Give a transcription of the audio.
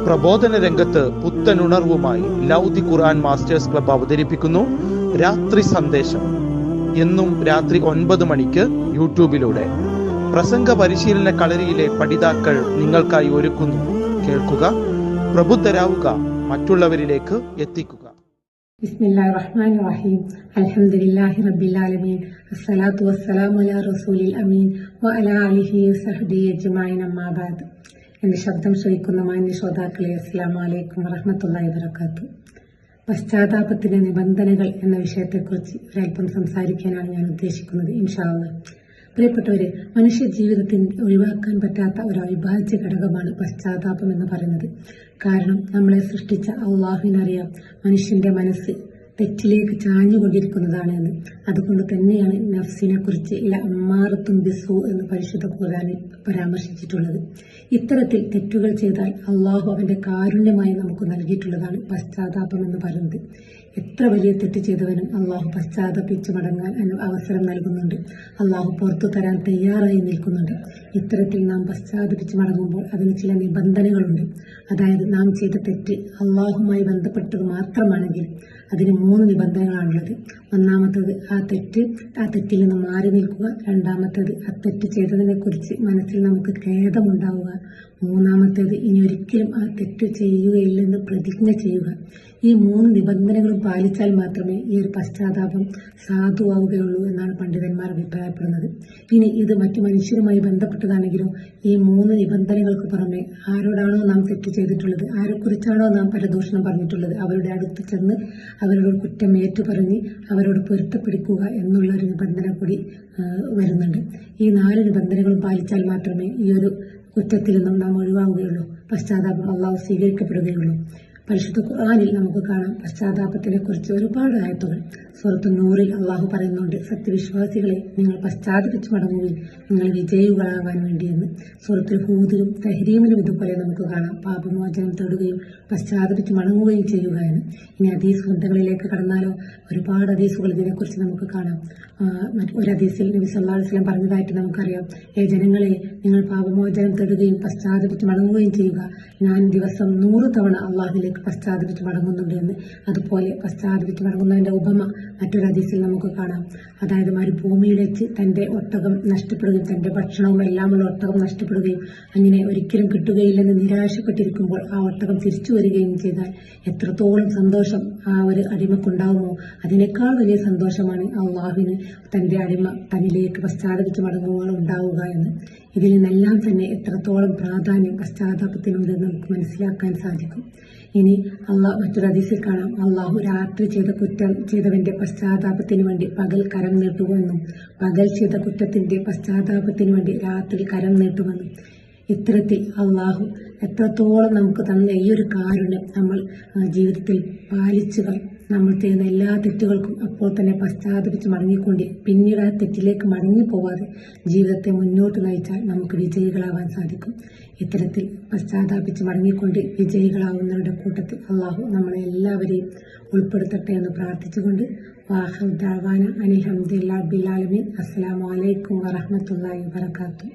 പ്രബോധന രംഗത്ത് പുത്തനുണർവുമായി ലൗദി ഖുർആൻ masters club അവതരിപ്പിക്കുന്നു രാത്രി സന്ദേശം. എന്നും രാത്രി 9 മണിക്ക് യൂട്യൂബിലൂടെ പ്രസംഗ പരിശീലന കളരിയിലെ പഠിതാക്കൾ നിങ്ങൾക്കായി ഒരുക്കുന്നു. കേൾക്കുക, പ്രബുദ്ധരാവുക, മറ്റുള്ളവരിലേക്ക് എത്തിക്കുക. ബിസ്മില്ലാഹിർ റഹ്മാനിർ റഹീം. അൽഹംദുലില്ലാഹി റബ്ബിൽ ആലമീൻ. അസ്സലാത്തു വസ്സലാമു അലാ റസൂലിൽ അമീൻ വഅലാ ആലിഹി വസഹ്ബിഹി അജ്മഈൻ. അമ്മാ ബഅദ്. എന്റെ ശബ്ദം ശ്രവിക്കുന്ന മാന്യ ശ്രോതാക്കളെ, അസ്സലാമു അലൈക്കും വറഹ്മത്തുള്ളാഹി വബറകാതുഹു. പശ്ചാത്താപത്തിന്റെ നിബന്ധനകൾ എന്ന വിഷയത്തെക്കുറിച്ച് ഒരൽപ്പം സംസാരിക്കാനാണ് ഞാൻ ഉദ്ദേശിക്കുന്നത്, ഇൻഷാ അല്ലാഹ്. പ്രിയപ്പെട്ടവരെ, മനുഷ്യ ജീവിതത്തിൽ ഒഴിവാക്കാൻ പറ്റാത്ത ഒരു അവിഭാജ്യ ഘടകമാണ് പശ്ചാത്താപം എന്ന് പറയുന്നത്. കാരണം നമ്മളെ സൃഷ്ടിച്ച അള്ളാഹുവിനറിയാം മനുഷ്യന്റെ മനസ്സ് തെറ്റിലേക്ക് ചാഞ്ഞുകൊണ്ടിരിക്കുന്നതാണ് എന്ന്. അതുകൊണ്ട് തന്നെയാണ് നഫ്സിനെ കുറിച്ച് ലഅമ്മാറത്തുൻ ബിസ്സൂ എന്ന് പരിശുദ്ധ ഖുർആനിൽ പരാമർശിച്ചിട്ടുള്ളത്. ഇത്തരത്തിൽ തെറ്റുകൾ ചെയ്താൽ അള്ളാഹു അവന്റെ കാരുണ്യമായി നമുക്ക് നൽകിയിട്ടുള്ളതാണ് പശ്ചാത്താപം എന്ന് പറയുന്നത്. എത്ര വലിയ തെറ്റ് ചെയ്തവനും അള്ളാഹു പശ്ചാത്തപിച്ച് മടങ്ങാൻ അവസരം നൽകുന്നുണ്ട്. അള്ളാഹു പുറത്തു തരാൻ തയ്യാറായി നിൽക്കുന്നുണ്ട്. ഇത്തരത്തിൽ നാം പശ്ചാത്തപിച്ച് മടങ്ങുമ്പോൾ അതിന് ചില നിബന്ധനകളുണ്ട്. അതായത് നാം ചെയ്ത തെറ്റ് അള്ളാഹുമായി ബന്ധപ്പെട്ടത് മാത്രമാണെങ്കിൽ അതിന് 3 നിബന്ധനകളാണുള്ളത്. ഒന്നാമത്തേത് ആ തെറ്റിൽ നിന്ന് മാറി നിൽക്കുക. രണ്ടാമത്തേത് ആ തെറ്റ് ചെയ്തതിനെ കുറിച്ച് മനസ്സിൽ നമുക്ക് ഖേദമുണ്ടാവുക. മൂന്നാമത്തേത് ഇനി ഒരിക്കലും ആ തെറ്റ് ചെയ്യുകയില്ലെന്ന് പ്രതിജ്ഞ ചെയ്യുക. ഈ 3 നിബന്ധനകളും പാലിച്ചാൽ മാത്രമേ ഈ ഒരു പശ്ചാത്താപം സാധുവാവുകയുള്ളൂ എന്നാണ് പണ്ഡിതന്മാർ അഭിപ്രായപ്പെടുന്നത്. ഇനി ഇത് മറ്റു മനുഷ്യരുമായി ബന്ധപ്പെട്ടതാണെങ്കിലും ഈ 3 നിബന്ധനകൾക്ക് പുറമെ ആരോടാണോ നാം തെറ്റ് ചെയ്തിട്ടുള്ളത്, ആരെക്കുറിച്ചാണോ നാം പരദൂഷണം പറഞ്ഞിട്ടുള്ളത്, അവരുടെ അടുത്ത് ചെന്ന് അവരോട് കുറ്റം ഏറ്റുപറഞ്ഞ് അവരോട് പൊരുത്തപ്പെടുക്കുക എന്നുള്ള ഒരു നിബന്ധന കൂടി വരുന്നുണ്ട്. ഈ 4 നിബന്ധനകളും പാലിച്ചാൽ മാത്രമേ ഈ ഒരു കുറ്റത്തിൽ നിന്നും നാം ഒഴിവാവുകയുള്ളൂ, പശ്ചാത്താപം അള്ളാഹു സ്വീകരിക്കപ്പെടുകയുള്ളൂ. പരിശുദ്ധ ഖുർആനിൽ നമുക്ക് കാണാം പശ്ചാത്താപത്തിനെ കുറിച്ച് ഒരുപാട് ആയത്തുകൾ. സൂറത്തുൻ നൂറിൽ അള്ളാഹു പറയുന്നുണ്ട്, സത്യവിശ്വാസികളെ, നിങ്ങൾ പശ്ചാത്തപിച്ച് മടങ്ങുകയും നിങ്ങൾ വിജയികളാവാൻ വേണ്ടിയെന്ന്. സൂറത്തുൽ ഹൂദിലും തഹ്രീമിലും ഇതുപോലെ നമുക്ക് കാണാം പാപമോചനം തേടുകയും പശ്ചാത്തപിച്ച് മടങ്ങുകയും ചെയ്യുക എന്ന്. ഇനി ഹദീസ് ഗ്രന്ഥങ്ങളിലേക്ക് കടന്നാലോ ഒരുപാട് ഹദീസുകൾ ഇതിനെക്കുറിച്ച് നമുക്ക് കാണാം. ഒരു ഹദീസിൽ നബി സല്ലല്ലാഹു അലൈഹി വസല്ലം പറഞ്ഞതായിട്ട് നമുക്കറിയാം, ജനങ്ങളെ, നിങ്ങൾ പാപമോചനം തേടുകയും പശ്ചാത്തപിച്ച് മടങ്ങുകയും ചെയ്യുക. ഞാൻ ദിവസം 100 തവണ അള്ളാഹുവിലേക്ക് പശ്ചാത്തപിച്ച് മടങ്ങുന്നുണ്ട് എന്ന്. അതുപോലെ പശ്ചാത്തപിച്ച് മടങ്ങുന്നതിന്റെ ഉപമ മറ്റൊരു ഹദീസിൽ നമുക്ക് കാണാം. അതായത് മരുഭൂമിയിൽ വെച്ച് തന്റെ ഒട്ടകം നഷ്ടപ്പെടുകയും തന്റെ ഭക്ഷണവും എല്ലാമുള്ള ഒട്ടകം നഷ്ടപ്പെടുകയും അങ്ങനെ ഒരിക്കലും കിട്ടുകയില്ലെന്ന് നിരാശപ്പെട്ടിരിക്കുമ്പോൾ ആ ഒട്ടകം തിരിച്ചു വരികയും ചെയ്താൽ എത്രത്തോളം സന്തോഷം ആ ഒരു അടിമക്കുണ്ടാവുമോ, അതിനേക്കാൾ വലിയ സന്തോഷമാണ് അള്ളാഹുവിന് തന്റെ അടിമ തന്നിലേക്ക് പശ്ചാത്തപിച്ച് മടങ്ങുമ്പോൾ ഉണ്ടാവുക എന്ന്. ഇതിൽ നിന്നെല്ലാം തന്നെ എത്രത്തോളം പ്രാധാന്യം പശ്ചാത്താപത്തിനുണ്ടെന്ന് നമുക്ക് മനസ്സിലാക്കാൻ സാധിക്കും. ഇനി മറ്റൊരു ഹദീസിൽ കാണാം, അള്ളാഹു രാത്രി ചെയ്ത കുറ്റം ചെയ്തവന്റെ പശ്ചാത്താപത്തിന് വേണ്ടി പകൽ കരം നീട്ടുമെന്നും പകൽ ചെയ്ത കുറ്റത്തിന്റെ പശ്ചാത്താപത്തിന് വേണ്ടി രാത്രി കരം നീട്ടുമെന്നും. ഇത്തരത്തിൽ അള്ളാഹു എത്രത്തോളം നമുക്ക് തന്ന ഈ ഒരു കാരുണ്യം നമ്മൾ ജീവിതത്തിൽ പാലിച്ചുകൾ നമ്മൾ ചെയ്യുന്ന എല്ലാ തെറ്റുകൾക്കും അപ്പോൾ തന്നെ പശ്ചാത്തപിച്ച് മടങ്ങിക്കൊണ്ട് പിന്നീട് ആ തെറ്റിലേക്ക് മടങ്ങിപ്പോവാതെ ജീവിതത്തെ മുന്നോട്ട് നയിച്ചാൽ നമുക്ക് വിജയികളാവാൻ സാധിക്കും. ഇത്തരത്തിൽ പശ്ചാത്താപിച്ച് മടങ്ങിക്കൊണ്ട് വിജയികളാവുന്നവരുടെ കൂട്ടത്തിൽ അള്ളാഹു നമ്മളെ എല്ലാവരെയും ഉൾപ്പെടുത്തട്ടെ എന്ന് പ്രാർത്ഥിച്ചുകൊണ്ട് വാഹിർ ദഅ്വാന അനിൽ ഹംദുലില്ലാഹി റബ്ബിൽ ആലമീൻ. അസ്സലാമു അലൈക്കും വറഹ്മത്തുള്ളാഹി വബറകാതുഹു.